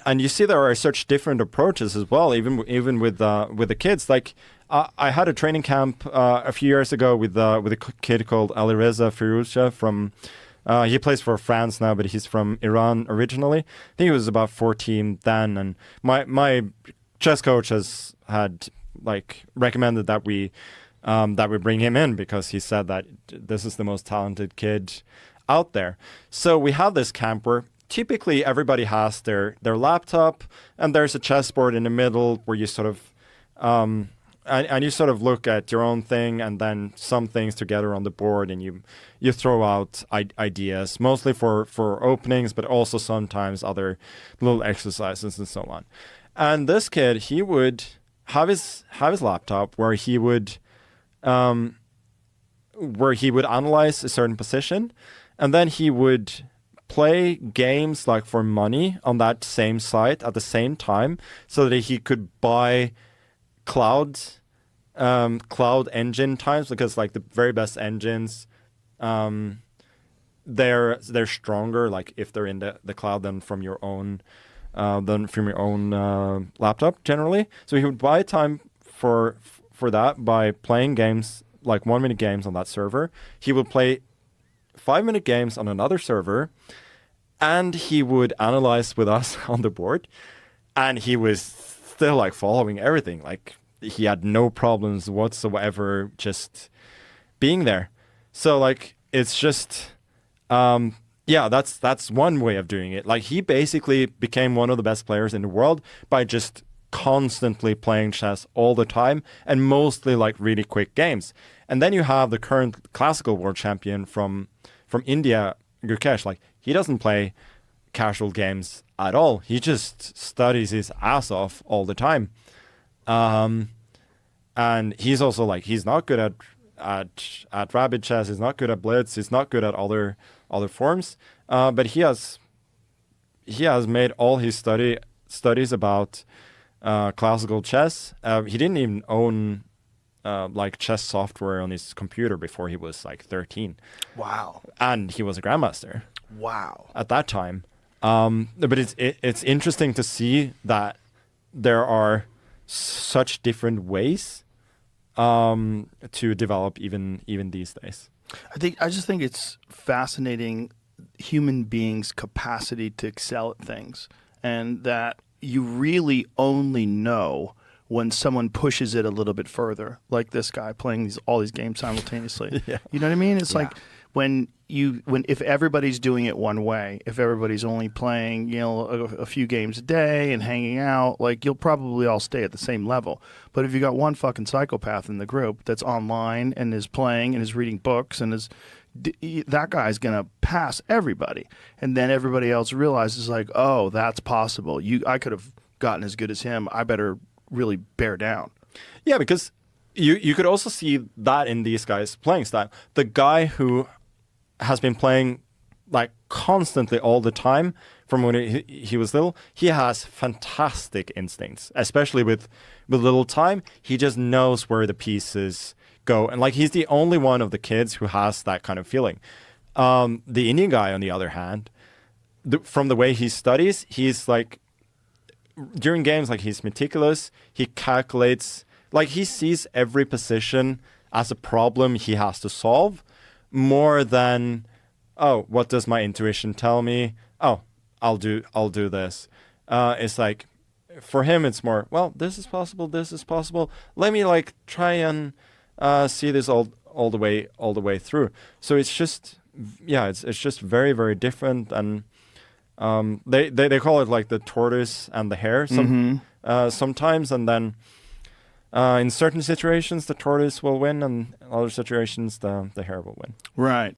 And you see there are such different approaches as well, even with the kids. Like I had a training camp a few years ago with a kid called Alireza Firouzja from. He plays for France now, but he's from Iran originally. I think he was about 14 then, and my chess coach had recommended that we bring him in because he said that this is the most talented kid out there. So we have this camp where typically everybody has their laptop, and there's a chessboard in the middle where you sort of and you sort of look at your own thing and then some things together on the board, and you throw out ideas, mostly for openings, but also sometimes other little exercises and so on. And this kid, he would have his laptop where he would analyze a certain position, and then he would play games like for money on that same site at the same time, so that he could buy cloud engine times, because like the very best engines, they're stronger like if they're in the cloud than from your own laptop generally. So he would buy time for that by playing games like 1-minute games on that server. He would play 5-minute games on another server, and he would analyze with us on the board, and he was still like following everything. Like he had no problems whatsoever just being there. So like it's just that's one way of doing it. Like he basically became one of the best players in the world by just constantly playing chess all the time, and mostly like really quick games. And then you have the current classical world champion from India, Gukesh. Like he doesn't play casual games at all. He just studies his ass off all the time. And he's also like, he's not good at rabbit chess. He's not good at blitz. He's not good at other forms. But he has made all his studies about classical chess. He didn't even own like chess software on his computer before he was like 13. Wow. And he was a grandmaster. Wow. At that time. But it's interesting to see that there are such different ways to develop even these days. I just think it's fascinating, human beings' capacity to excel at things, and that you really only know when someone pushes it a little bit further, like this guy playing all these games simultaneously. Yeah. You know what I mean? It's like when if everybody's doing it one way, if everybody's only playing, a few games a day and hanging out, like you'll probably all stay at the same level. But if you got one fucking psychopath in the group that's online and is playing and is reading books and that guy's gonna pass everybody, and then everybody else realizes like, oh, that's possible. I could have gotten as good as him. I better really bear down. Yeah, because you could also see that in these guys' playing style. The guy who has been playing like constantly all the time from when he was little, he has fantastic instincts, especially with little time. He just knows where the pieces go, and like he's the only one of the kids who has that kind of feeling. The Indian guy, on the other hand, from the way he studies, he's like, during games, like he's meticulous. He calculates, like he sees every position as a problem he has to solve, more than, oh, what does my intuition tell me? Oh, I'll do this. It's like, for him, it's more, well, this is possible. Let me like try and see this all the way through. So it's just, it's just very, very different. And they call it like the tortoise and the hare sometimes, and then in certain situations the tortoise will win, and in other situations the hare will win. Right.